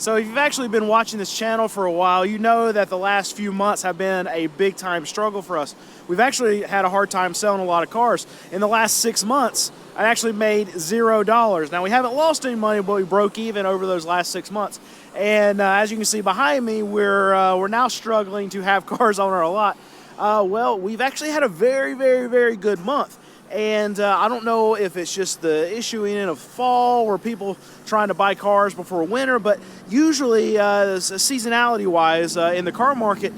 So if you've actually been watching this channel for a while, you know that the last few months have been a big time struggle for us. We've actually had a hard time selling a lot of cars. In the last 6 months, I actually made $0. Now we haven't lost any money, but we broke even over those last 6 months. And as you can see behind me, we're now struggling to have cars on our lot. Well, we've actually had a very good month. And I don't know if it's just the issuing in of fall or people trying to buy cars before winter, but usually seasonality-wise in the car market,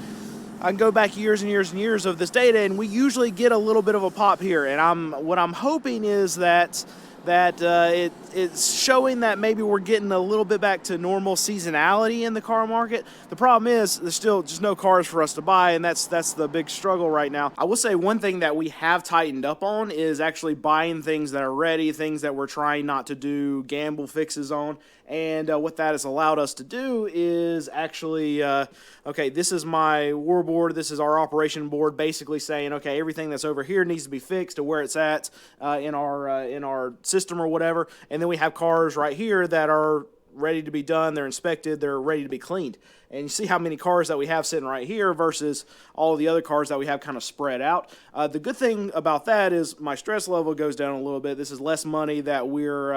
I can go back years and years of this data, and we usually get a little bit of a pop here. And what I'm hoping is that it's showing that maybe we're getting a little bit back to normal seasonality in the car market. The problem is there's still just no cars for us to buy, and that's the big struggle right now. I will say one thing that we have tightened up on is actually buying things that are ready, things that we're trying not to do gamble fixes on. And what that has allowed us to do is actually, okay, this is my war board, this is our operation board, basically saying, okay, everything that's over here needs to be fixed to where it's at in our system or whatever. And then we have cars right here that are ready to be done, they're inspected, they're ready to be cleaned. And you see how many cars that we have sitting right here versus all of the other cars that we have kind of spread out. The good thing about that is my stress level goes down a little bit. This is less money that we're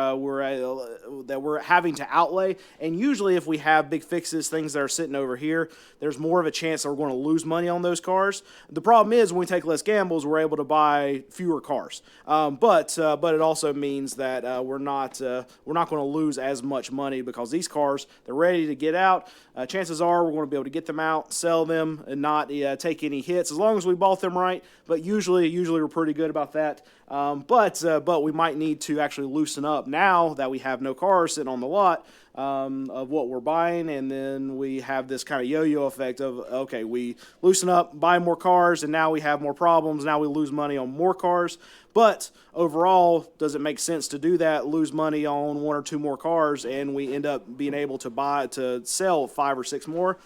having to outlay. And usually if we have big fixes, things that are sitting over here, there's more of a chance that we're going to lose money on those cars. The problem is when we take less gambles, we're able to buy fewer cars. But it also means that we're not going to lose as much money because these cars, they're ready to get out. Chances are we're going to be able to get them out, sell them, and not take any hits as long as we bought them right. But usually we're pretty good about that. But we might need to actually loosen up now that we have no cars sitting on the lot of what we're buying, and then we have this kind of yo-yo effect of, okay, we loosen up, buy more cars, and now we have more problems. Now we lose money on more cars. But overall, does it make sense to do that, lose money on 1 or 2 more cars, and we end up being able to sell 5 or 6 more?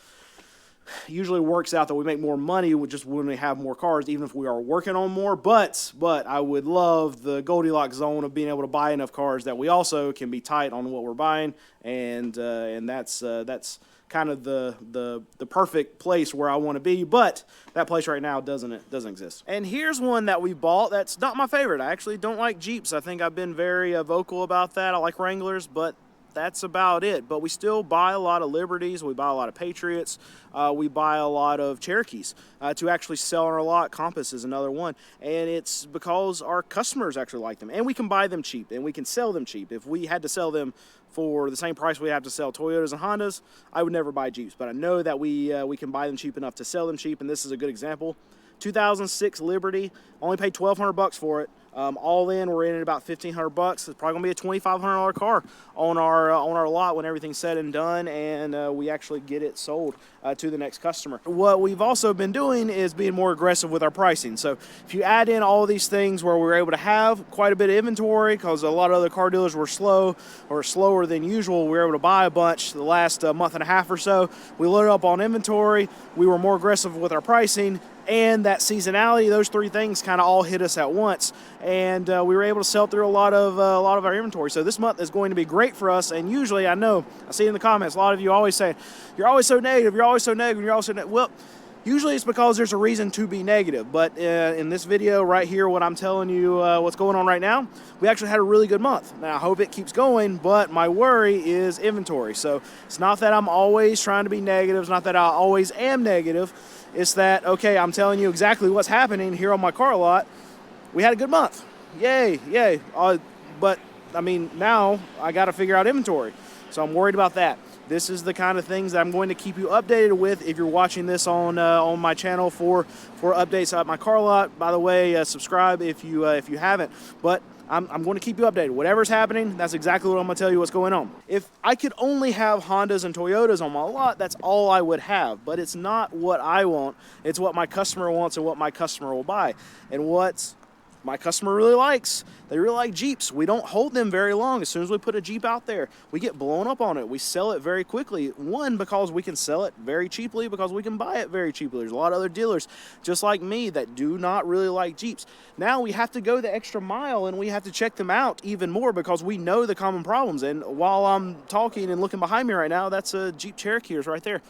Usually works out that we make more money just when we have more cars, even if we are working on more. But I would love the Goldilocks zone of being able to buy enough cars that we also can be tight on what we're buying, and that's kind of the perfect place where I want to be. But that place right now doesn't exist. And here's one that we bought that's not my favorite. I actually don't like Jeeps. I think I've been very vocal about that. I like Wranglers, but that's about it. But we still buy a lot of Liberties, we buy a lot of Patriots, we buy a lot of Cherokees to actually sell on our lot. Compass is another one, and it's because our customers actually like them, and we can buy them cheap, and we can sell them cheap. If we had to sell them for the same price we have to sell Toyotas and Hondas, I would never buy Jeeps, but I know that we can buy them cheap enough to sell them cheap, and this is a good example. 2006 Liberty, only paid $1,200 for it. All in, we're in at about $1,500. It's probably gonna be a $2,500 car on our lot when everything's said and done, and we actually get it sold to the next customer. What we've also been doing is being more aggressive with our pricing. So if you add in all of these things where we're able to have quite a bit of inventory, because a lot of other car dealers were slow or slower than usual, we were able to buy a bunch the last month and a half or so. We loaded up on inventory. We were more aggressive with our pricing. And that seasonality, those 3 things kind of all hit us at once, and we were able to sell through a lot of our inventory. So this month is going to be great for us. And usually, I know I see in the comments a lot of you always say, "You're always so negative. You're always so negative. You're always so negative." Well, usually it's because there's a reason to be negative. But in this video right here, what I'm telling you, what's going on right now, we actually had a really good month. Now I hope it keeps going, but my worry is inventory. So it's not that I'm always trying to be negative. It's not that I always am negative. It's that, okay, I'm telling you exactly what's happening here on my car lot. We had a good month. Yay, yay. But, I mean, now I got to figure out inventory. So I'm worried about that. This is the kind of things that I'm going to keep you updated with if you're watching this on my channel for updates at my car lot. By the way, subscribe if you haven't. But I'm going to keep you updated. Whatever's happening, that's exactly what I'm going to tell you what's going on. If I could only have Hondas and Toyotas on my lot, that's all I would have. But it's not what I want. It's what my customer wants and what my customer will buy. And what's my customer really likes. They really like Jeeps. We don't hold them very long. As soon as we put a Jeep out there, we get blown up on it. We sell it very quickly. One, because we can sell it very cheaply, because we can buy it very cheaply. There's a lot of other dealers just like me that do not really like Jeeps. Now we have to go the extra mile and we have to check them out even more because we know the common problems. And while I'm talking and looking behind me right now, that's a Jeep Cherokee right there.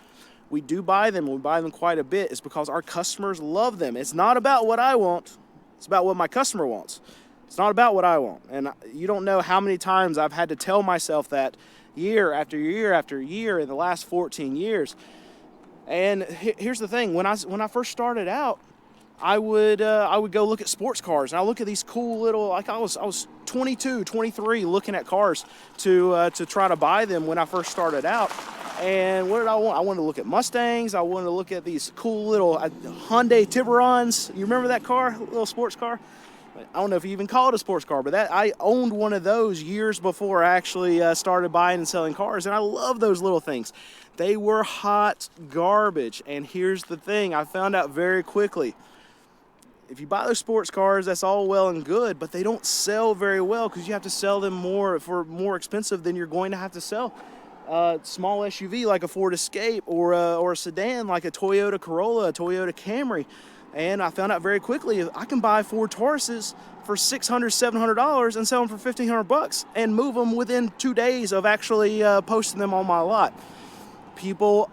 We do buy them. We buy them quite a bit. It's because our customers love them. It's not about what I want. It's about what my customer wants. It's not about what I want. And you don't know how many times I've had to tell myself that year after year after year in the last 14 years. And here's the thing. When I first started out, I would go look at sports cars, and I look at these cool little, like I was 22, 23 looking at cars to try to buy them when I first started out. And what did I want? I wanted to look at Mustangs. I wanted to look at these cool little Hyundai Tiburons. You remember that car, little sports car? I don't know if you even call it a sports car, but I owned one of those years before I actually started buying and selling cars, and I love those little things. They were hot garbage, and here's the thing. I found out very quickly. If you buy those sports cars, that's all well and good, but they don't sell very well because you have to sell them more expensive than you're going to have to sell a small SUV like a Ford Escape or a sedan like a Toyota Corolla, a Toyota Camry. And I found out very quickly I can buy Ford Tauruses for $600, $700 and sell them for $1,500 and move them within 2 days of actually posting them on my lot. People,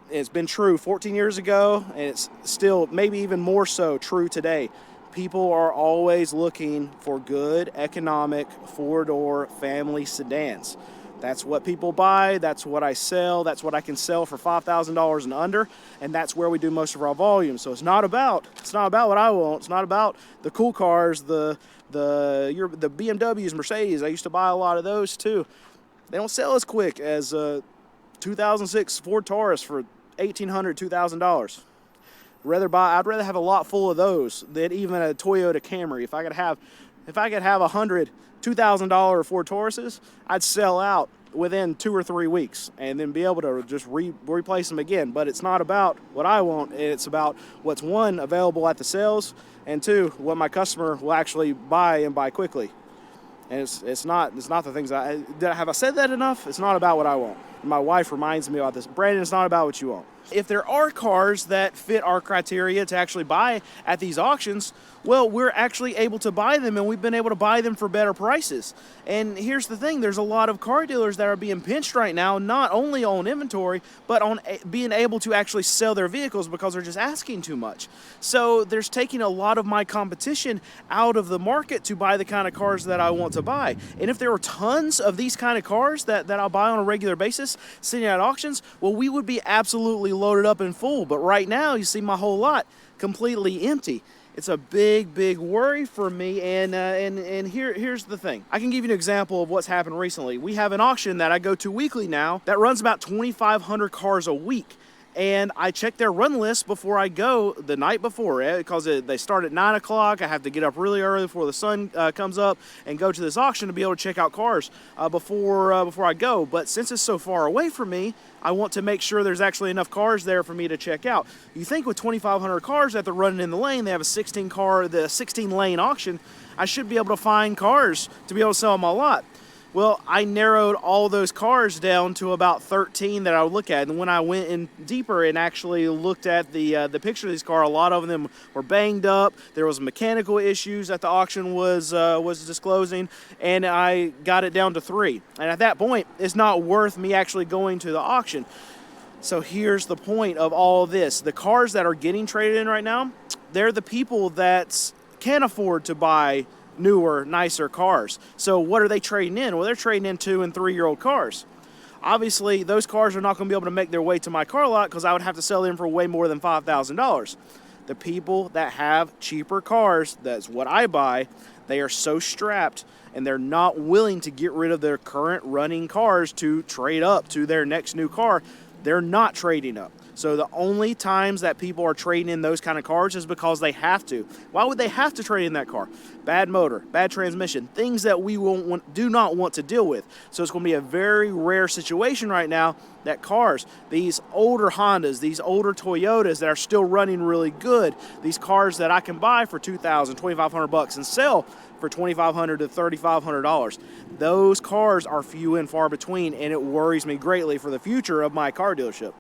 it's been true 14 years ago, and it's still maybe even more so true today. People are always looking for good, economic, four-door family sedans. That's what people buy, that's what I sell, that's what I can sell for $5,000 and under, and that's where we do most of our volume. So it's not about what I want, it's not about the cool cars, the BMWs, Mercedes. I used to buy a lot of those too. They don't sell as quick as a 2006 Ford Taurus for $1,800, $2,000. I'd rather have a lot full of those than even a Toyota Camry. If I could have 100 $2,000 Ford Tauruses, I'd sell out within 2 or 3 weeks and then be able to just replace them again. But it's not about what I want. It's about what's, one, available at the sales, and two, what my customer will actually buy and buy quickly. And it's not the things have I said that enough? It's not about what I want. And my wife reminds me about this. Brandon, it's not about what you want. If there are cars that fit our criteria to actually buy at these auctions, well, we're actually able to buy them, and we've been able to buy them for better prices. And here's the thing. There's a lot of car dealers that are being pinched right now, not only on inventory, but on being able to actually sell their vehicles because they're just asking too much. So there's taking a lot of my competition out of the market to buy the kind of cars that I want to buy. And if there were tons of these kind of cars that I'll buy on a regular basis sitting at auctions, well, we would be absolutely loaded up and full. But right now, you see my whole lot completely empty. It's a big, big worry for me, and here's the thing. I can give you an example of what's happened recently. We have an auction that I go to weekly now that runs about 2,500 cars a week. And I check their run list before I go the night before, because they start at 9 o'clock. I have to get up really early before the sun comes up and go to this auction to be able to check out cars before I go. But since it's so far away from me, I want to make sure there's actually enough cars there for me to check out. You think with 2,500 cars that they're running in the lane, they have a 16-lane auction, I should be able to find cars to be able to sell on my lot. Well, I narrowed all those cars down to about 13 that I would look at. And when I went in deeper and actually looked at the picture of these cars, a lot of them were banged up. There was mechanical issues that the auction was disclosing, and I got it down to 3. And at that point, it's not worth me actually going to the auction. So here's the point of all this. The cars that are getting traded in right now, they're the people that can't afford to buy newer, nicer cars. So what are they trading in? Well, they're trading in 2- and 3-year-old cars. Obviously, those cars are not going to be able to make their way to my car lot because I would have to sell them for way more than $5,000. The people that have cheaper cars, that's what I buy, they are so strapped and they're not willing to get rid of their current running cars to trade up to their next new car. They're not trading up. So the only times that people are trading in those kind of cars is because they have to. Why would they have to trade in that car? Bad motor, bad transmission, things that we do not want to deal with. So it's going to be a very rare situation right now that cars, these older Hondas, these older Toyotas that are still running really good, these cars that I can buy for $2,000, $2,500 and sell for $2,500 to $3,500, those cars are few and far between, and it worries me greatly for the future of my car dealership.